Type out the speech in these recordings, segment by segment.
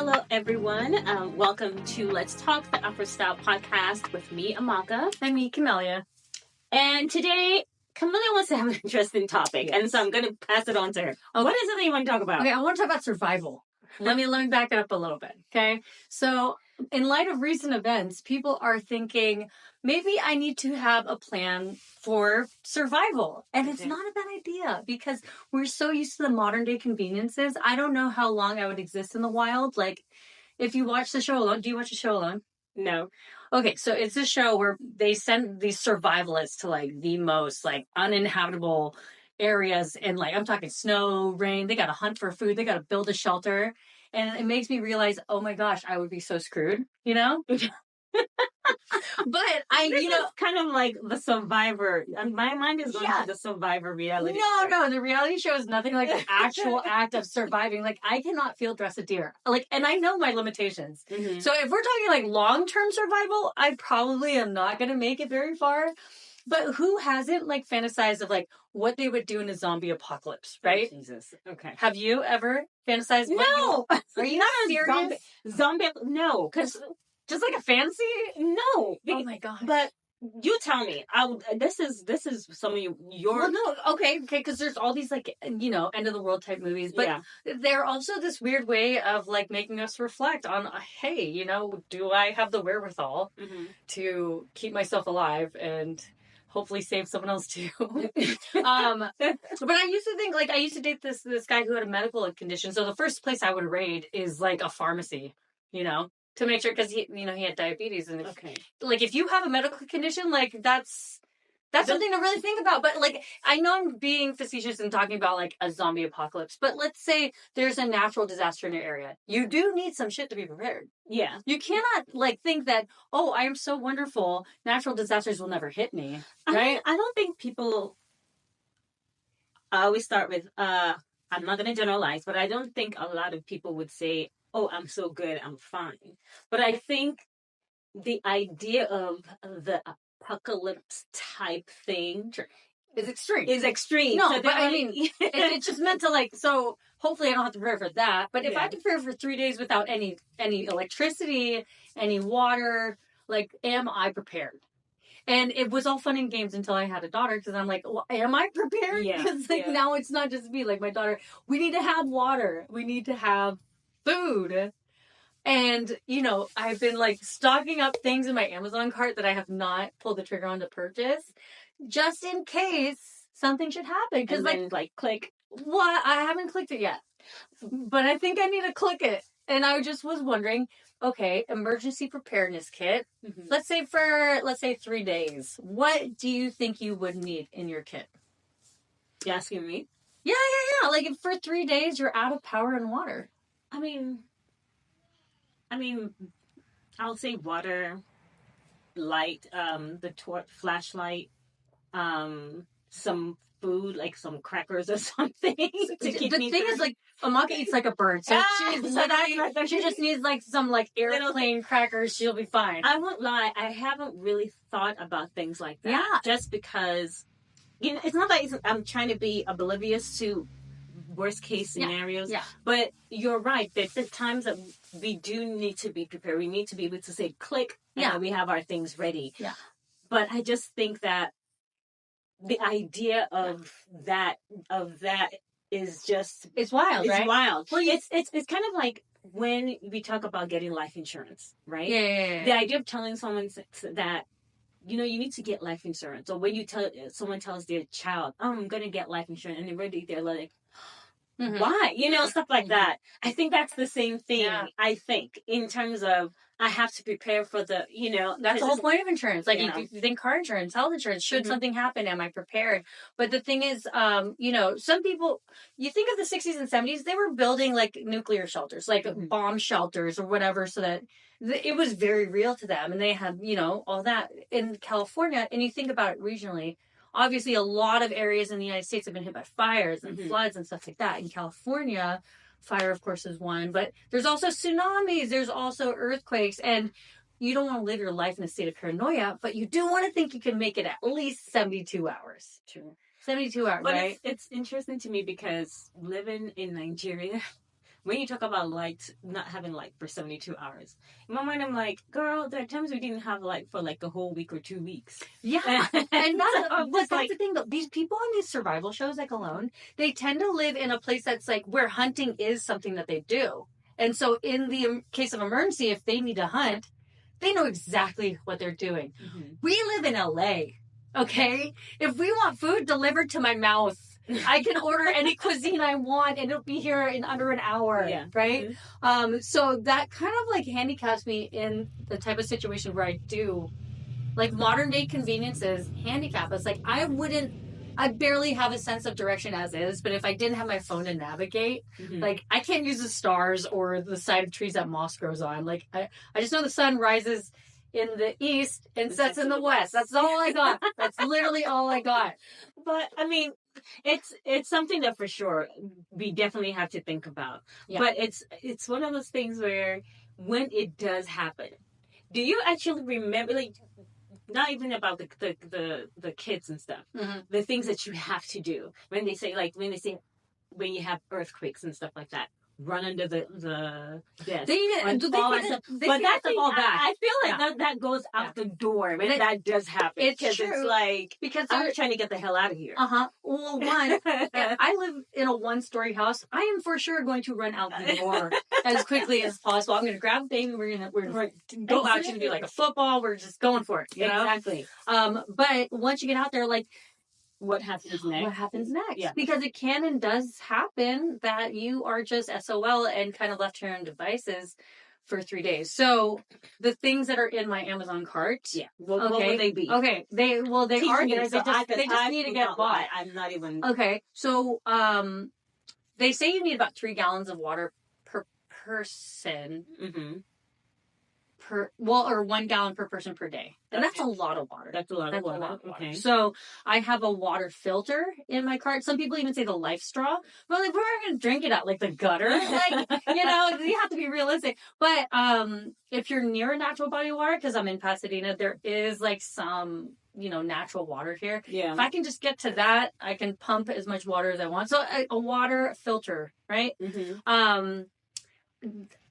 Hello, everyone. Welcome to Let's Talk, the Upper Style podcast with me, Amaka. And me, Camellia. And today, Camellia wants to have an interesting topic, and so I'm going to pass it on to her. Okay. What is it that you want to talk about? Okay, I want to talk about survival. Let me back it up a little bit, okay? So, in light of recent events, people are thinking, maybe I need to have a plan for survival. And it's not a bad idea because we're so used to the modern day conveniences. I don't know how long I would exist in the wild. Like, if you watch the show Alone, do you watch the show Alone? No. Okay, so it's a show where they send these survivalists to like the most like uninhabitable areas, and like I'm talking snow, rain. They got to hunt for food. They got to build a shelter, and it makes me realize, oh my gosh, I would be so screwed, you know. But it's kind of like the Survivor. My mind is going to the Survivor reality. No, the reality show is nothing like the actual act of surviving. Like, I cannot field dress a deer. Like, and I know my limitations. Mm-hmm. So if we're talking like long-term survival, I probably am not going to make it very far. But who hasn't like fantasized of like what they would do in a zombie apocalypse, right? Oh, Jesus. Okay. Have you ever fantasized? No. Are you not serious? Zombie? No, because just like a fantasy? No. Oh my gosh. But you tell me. This is some of your. Well, no, okay, because there's all these like end of the world type movies, but they're also this weird way of like making us reflect on, hey, do I have the wherewithal to keep myself alive and hopefully save someone else too. But I used to think, like, I used to date this guy who had a medical condition. So the first place I would raid is like a pharmacy, to make sure, because he had diabetes, and if you have a medical condition, like that's something to really think about. But like, I know I'm being facetious and talking about like a zombie apocalypse, but let's say there's a natural disaster in your area. You do need some shit to be prepared. Yeah. You cannot like think that, oh, I am so wonderful, natural disasters will never hit me. Right? I don't think people. I always start with I'm not going to generalize, but I don't think a lot of people would say, oh, I'm so good, I'm fine. But I think the idea of the apocalypse type thing is extreme. No, so but I mean, it's just meant to like, so hopefully I don't have to prepare for that. But if I have to prepare for 3 days without any electricity, any water, like, am I prepared? And it was all fun and games until I had a daughter, because I'm like, well, am I prepared? Because now it's not just me, like my daughter, we need to have water. We need to have food. And, I've been like stocking up things in my Amazon cart that I have not pulled the trigger on to purchase, just in case something should happen. Because like click. What? I haven't clicked it yet, but I think I need to click it. And I just was wondering, okay, emergency preparedness kit. Mm-hmm. Let's say 3 days. What do you think you would need in your kit? You asking me? Yeah. Like, if for 3 days you're out of power and water. I mean, I'll say water, light, the flashlight, some food, like some crackers or something. The thing is, like, Amaka eats like a bird, so she just needs like some like airplane crackers. She'll be fine. I won't lie, I haven't really thought about things like that. Yeah, just because it's not like I'm trying to be oblivious to worst case scenarios. Yeah. But you're right. There's times that we do need to be prepared. We need to be able to say click, and we have our things ready. Yeah. But I just think that the idea of that is just, it's wild, right? It's wild. Well, it's kind of like when we talk about getting life insurance, right? Yeah. The idea of telling someone that, you need to get life insurance, or when someone tells their child, oh, I'm going to get life insurance, and they're like, why? Stuff like that. I think that's the same thing. Yeah. I think in terms of, I have to prepare for the, that's the whole point of insurance. Like, if you think car insurance, health insurance, should something happen, am I prepared? But the thing is, some people, you think of the 60s and 70s, they were building like nuclear shelters, like bomb shelters or whatever, so that it was very real to them. And they had, all that in California. And you think about it regionally, obviously a lot of areas in the United States have been hit by fires and floods and stuff like that. In California, fire, of course, is one, but there's also tsunamis, there's also earthquakes, and you don't want to live your life in a state of paranoia, but you do want to think you can make it at least 72 hours. True. 72 hours, but right? It's interesting to me because living in Nigeria, when you talk about light, not having light for 72 hours, in my mind, I'm like, girl, there are times we didn't have light for like a whole week or 2 weeks. Yeah. And that's the thing, though. These people on these survival shows, like Alone, they tend to live in a place that's like where hunting is something that they do. And so in the case of emergency, if they need to hunt, they know exactly what they're doing. Mm-hmm. We live in LA, okay? If we want food delivered to my mouth, I can order any cuisine I want and it'll be here in under an hour, right? Mm-hmm. So that kind of like handicaps me in the type of situation where I do, like modern day conveniences handicap us. Like I barely have a sense of direction as is, but if I didn't have my phone to navigate, like I can't use the stars or the side of trees that moss grows on. Like I just know the sun rises in the east and sets in the west. That's all I got. That's literally all I got. But I mean, it's something that for sure we definitely have to think about. Yeah. But it's one of those things where when it does happen, do you actually remember, like, not even about the kids and stuff, the things that you have to do when they say when you have earthquakes and stuff like that, run under the desk. But that's all that. I feel like that goes out the door when that does happen. It's true. It's like, because I'm trying to get the hell out of here. Well, one, I live in a 1-story house. I am for sure going to run out the door as quickly as possible. I'm going to grab a baby. We're going to go out and do like a football. We're just going for it. You know? Exactly. But once you get out there, like, what happens next? What happens next? Yeah. Because it can and does happen that you are just SOL and kind of left to your own devices for 3 days. So the things that are in my Amazon cart, what would they be? Okay, they are there. They just need to get bought. I'm not even. Okay, so they say you need about 3 gallons of water per person. Mm-hmm. Or 1 gallon per person per day. And that's a lot of water. That's a lot of water. Okay. So I have a water filter in my cart. Some people even say the life straw. But like, we're not going to drink it out like the gutter. Like, you have to be realistic. But if you're near a natural body of water, because I'm in Pasadena, there is like some, natural water here. Yeah. If I can just get to that, I can pump as much water as I want. So a water filter, right? Mm-hmm.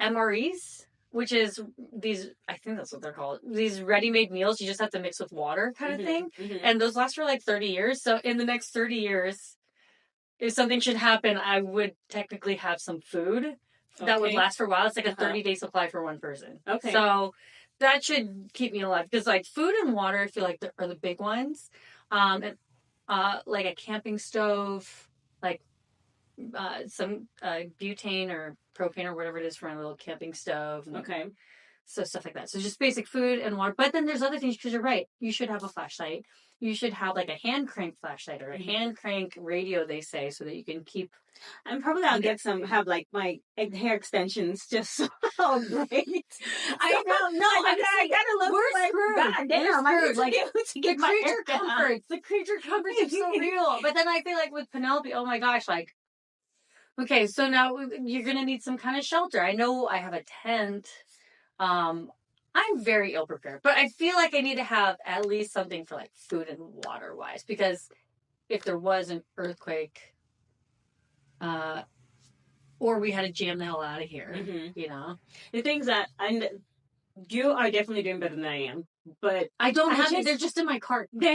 MREs. Which is these, I think that's what they're called, these ready-made meals you just have to mix with water kind of thing. Mm-hmm. And those last for like 30 years. So in the next 30 years, if something should happen, I would technically have some food that would last for a while. It's like a 30-day supply for one person. Okay. So that should keep me alive. Because like food and water, I feel like are the big ones. Like a camping stove, like some butane or propane or whatever it is for a little camping stove. Okay. So stuff like that. So just basic food and water. But then there's other things, because you're right. You should have a flashlight. You should have like a hand crank flashlight or a hand crank radio, they say, so that you can keep. And probably I'll have like my hair extensions just so great. I don't know. I gotta look like, God damn, I need like to get my creature comforts. The creature comforts are so real. But then I feel like with Penelope, oh my gosh, like, okay, so now you're going to need some kind of shelter. I know I have a tent. I'm very ill prepared, but I feel like I need to have at least something for like food and water wise, because if there was an earthquake, or we had to jam the hell out of here, the things that you are definitely doing better than I am. But I don't have it. They're just in my cart. But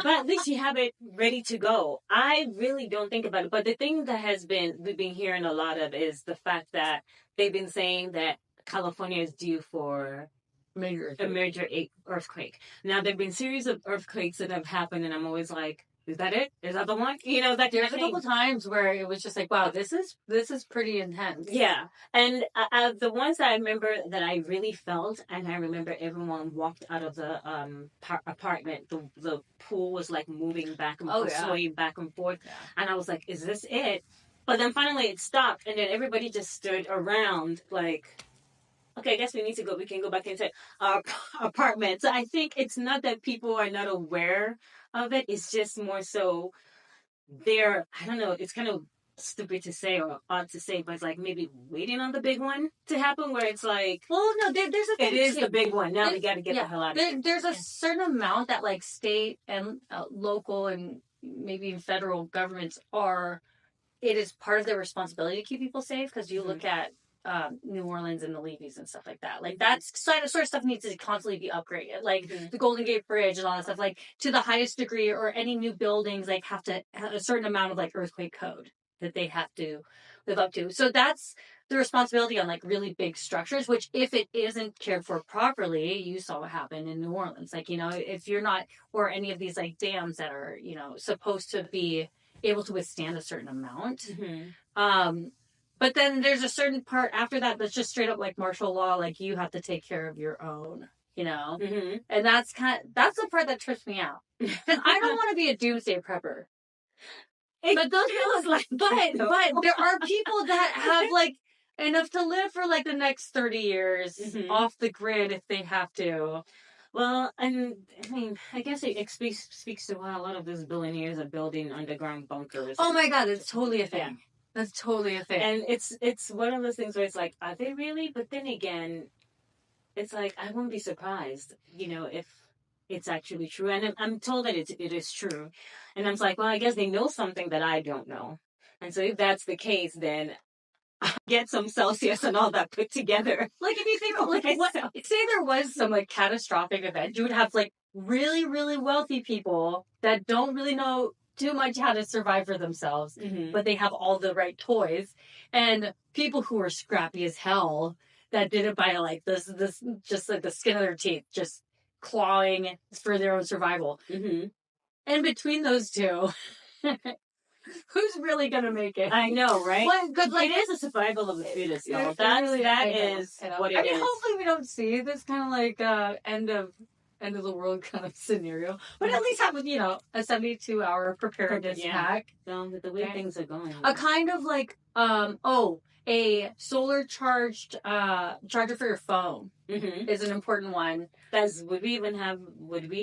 at least you have it ready to go. I really don't think about it. But the thing that we've been hearing a lot of is the fact that they've been saying that California is due for a major earthquake. Now, there have been series of earthquakes that have happened, and I'm always like, is that it? Is that the one? There's a couple times where it was just like, wow, this is pretty intense. Yeah. And the ones that I remember that I really felt, and I remember everyone walked out of the apartment. The pool was like moving back and forth, swaying back and forth. Yeah. And I was like, is this it? But then finally it stopped, and then everybody just stood around like, okay, I guess we need to go. We can go back into our apartment. So I think it's not that people are not aware of it. It's just more so I don't know, it's kind of stupid to say or odd to say, but it's like maybe waiting on the big one to happen, where it's like, well, no, there's a thing. It is the big one. Now we got to get the hell out of here. There's a certain amount that like state and local and maybe even federal governments are it is part of their responsibility to keep people safe, because you look at New Orleans and the Levees and stuff like that. Like, that's sort of stuff needs to constantly be upgraded. Like the Golden Gate Bridge and all that stuff, like to the highest degree, or any new buildings like have to have a certain amount of like earthquake code that they have to live up to. So that's the responsibility on like really big structures, which if it isn't cared for properly, you saw what happened in New Orleans. Like, if you're not, or any of these like dams that are, supposed to be able to withstand a certain amount. But then there's a certain part after that that's just straight up like martial law, like you have to take care of your own, and that's the part that trips me out, because I don't want to be a doomsday prepper. But those people, but there are people that have like enough to live for like the next 30 years off the grid if they have to. Well, and I mean, I guess it speaks to why a lot of those billionaires are building underground bunkers. Oh my God, it's totally a thing. Yeah. That's totally a thing. And it's one of those things where it's like, are they really? But then again, it's like, I wouldn't be surprised, if it's actually true. And I'm told that it is true. And I'm like, well, I guess they know something that I don't know. And so if that's the case, then I'll get some Celsius and all that put together. Like, if you think, like, say there was some like catastrophic event, you would have like really, really wealthy people that don't really know too much how to survive for themselves, but they have all the right toys, and people who are scrappy as hell that did it by like this just like the skin of their teeth, just clawing for their own survival. And between those two, who's really gonna make it? I know, right? Because like, it is a survival of the fittest, though. That is what it is. Hopefully we don't see this kind of like end of the world kind of scenario, but at least have a 72-hour preparedness hack. So the way things are going, a kind of like a solar charged charger for your phone is an important one. Would we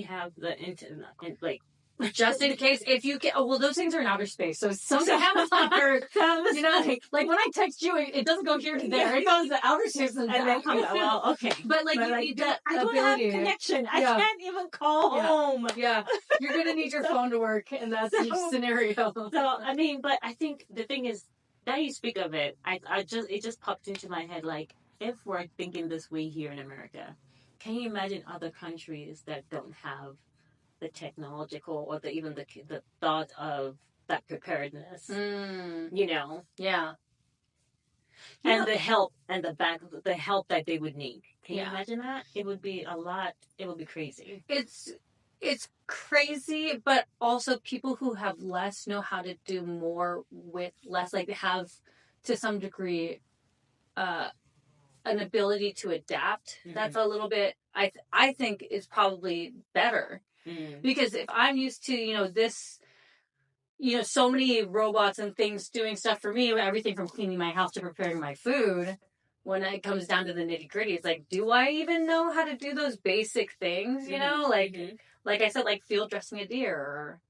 have the internet, like, just in case, if you get, those things are in outer space, so something happens on Earth, like when I text you, it doesn't go here to there, it goes to outer space and then comes out. Well, okay, but like, you need that I don't have connection. I can't even call home. Yeah, you're gonna need your phone to work, and that's your scenario. So I mean, but I think the thing is, now you speak of it, it just popped into my head, like, if we're thinking this way here in America, can you imagine other countries that don't have the technological or even the thought of that preparedness, Yeah. And the help and the help that they would need. Can you imagine that? It would be a lot. It would be crazy. It's crazy, but also people who have less know how to do more with less, like have to some degree an ability to adapt. That's a little bit, I think, is probably better. Because if I'm used to, this, so many robots and things doing stuff for me, everything from cleaning my house to preparing my food, when it comes down to the nitty gritty, it's like, do I even know how to do those basic things? Like I said, like field dressing a deer or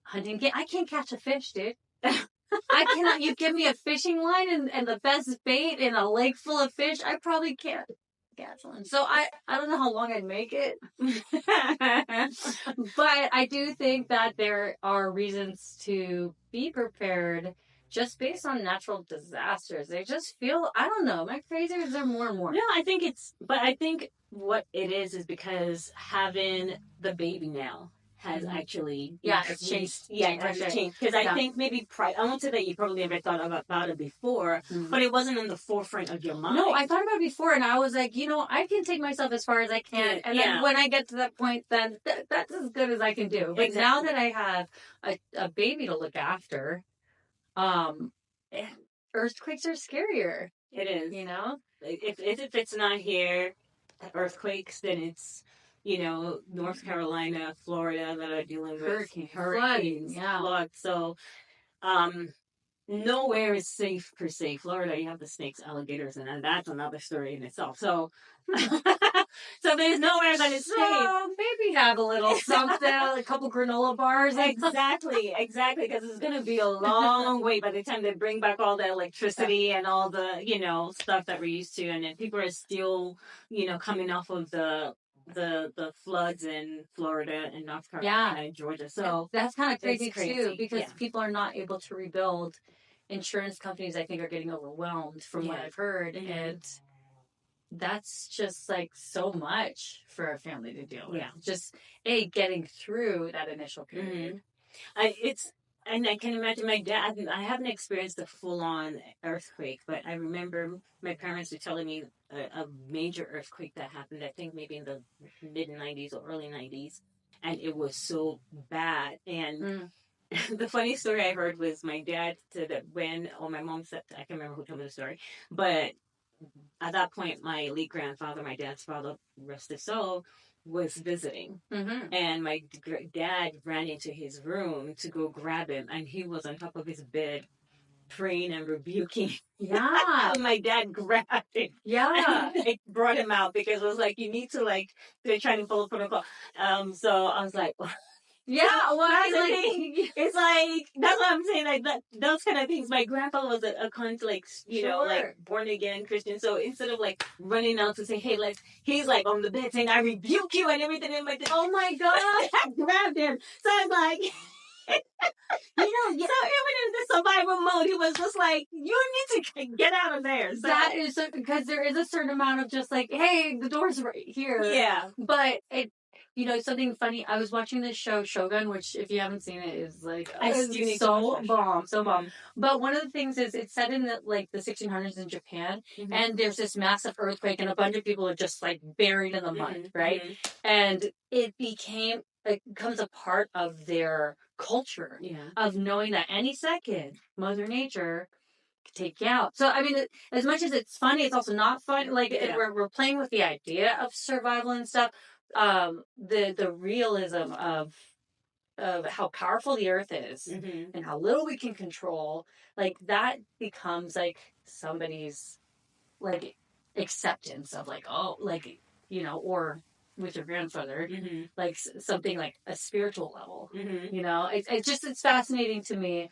hunting. I can't catch a fish, dude. I cannot. You give me a fishing line and the best bait and a lake full of fish, I probably can't catch one. So I don't know how long I'd make it. But I do think that there are reasons to be prepared just based on natural disasters. They just feel, I don't know, am I crazy or is there more and more? No, I think what it is because having the baby now has actually it's changed. Yeah, it has changed. Because I think maybe I won't say that you probably never thought about it before, but it wasn't in the forefront of your mind. No, I thought about it before, and I was like, I can take myself as far as I can, and then when I get to that point, then that's as good as I can do. But now that I have a baby to look after, earthquakes are scarier. It is. If it's not here, earthquakes, then it's North Carolina, Florida that are dealing with hurricanes, floods. So, nowhere is safe per se. Florida, you have the snakes, alligators, and that's another story in itself. So, so there's nowhere that is safe. Maybe have a little something, a couple granola bars. Exactly, because it's going to be a long wait by the time they bring back all the electricity and all the stuff that we're used to, and then people are still coming off of the floods in Florida and North Carolina and Georgia. So that's kind of crazy too, because people are not able to rebuild insurance companies, I think, are getting overwhelmed from what I've heard. Mm-hmm. And that's just like so much for a family to deal with. Just getting through that initial period. And I can imagine my dad. I haven't experienced a full-on earthquake, but I remember my parents were telling me a major earthquake that happened. I think maybe in the mid '90s or early '90s, and it was so bad. And the funny story I heard was my dad said that or my mom said, I can't remember who told me the story, but at that point, my late grandfather, my dad's father, rest his soul, was visiting. Mm-hmm. And my dad ran into his room to go grab him, and he was on top of his bed praying and rebuking. Yeah. My dad grabbed him. Yeah. And they brought him out because it was like, you need to, like, they're trying to follow protocol. So I was like... Yeah, well, it's like, that's what I'm saying, like, those kind of things. My grandpa was a like, you know, like, born again Christian, so instead of, like, running out to say, hey, he's, like, on the bed saying, I rebuke you and everything, and like, oh my God, I grabbed him, so I was like, so even in the survival mode, he was just like, you need to get out of there. So. That is, because there is a certain amount of just like, hey, the door's right here. Yeah. But you know, something funny, I was watching this show, Shogun, which, if you haven't seen it, is like, so bomb. But one of the things is, it's set in the 1600s in Japan, mm-hmm. and there's this massive earthquake, and a bunch of people are just, like, buried in the mud, mm-hmm. right? Mm-hmm. And it becomes a part of their culture, of knowing that any second, Mother Nature could take you out. So, I mean, as much as it's funny, it's also not fun. Like, we're playing with the idea of survival and stuff. The realism of how powerful the earth is, mm-hmm. and how little we can control, like, that becomes like somebody's like acceptance of like, oh, like, you know, or with your grandfather, mm-hmm. like something like a spiritual level, mm-hmm. you know, it's fascinating to me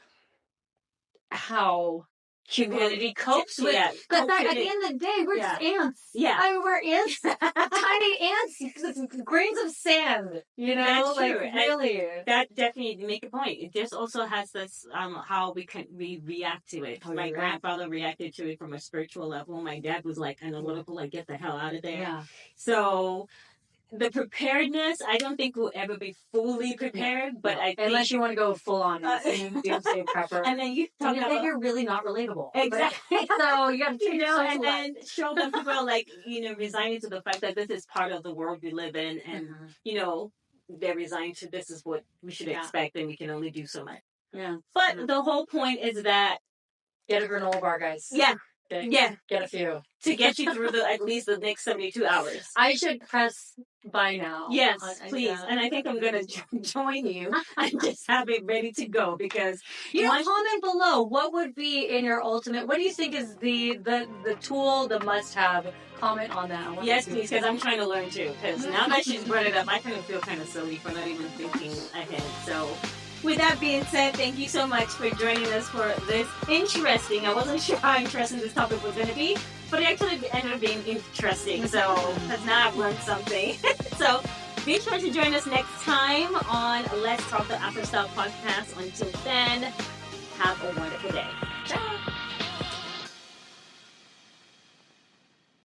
how humanity copes with it. Because at the end of the day, we're just ants. Yeah. I mean, we're ants. Tiny ants. Grains of sand. You know? That's true. Like, really. And that definitely make a point. It just also has this, how we react to it. My grandfather reacted to it from a spiritual level. My dad was like analytical, like, get the hell out of there. Yeah. So... the preparedness, I don't think we'll ever be fully prepared, but I think... unless you want to go full on doomsday prepper. And then you talk about... then you're really not relatable. Exactly. So you got to and then show them people, like, you know, resigning to the fact that this is part of the world we live in, and, mm-hmm. you know, they're resigned to this is what we should expect, and we can only do so much. Yeah. But the whole point is that... get a granola bar, guys. Yeah. Okay. Yeah. Get a few. To get you through at least the next 72 hours. I should press buy now. Yes, please. And I think I'm going to join you and just have it ready to go, because... comment below, what would be in your ultimate... what do you think is the tool, the must-have? Comment on that. Yes, please, because I'm trying to learn too. Because now that she's brought it up, I kind of feel kind of silly for not even thinking ahead. So... with that being said, thank you so much for joining us for this interesting... I wasn't sure how interesting this topic was going to be, but it actually ended up being interesting. So, because now I've learned something. So, be sure to join us next time on Let's Talk the After Style podcast. Until then, have a wonderful day.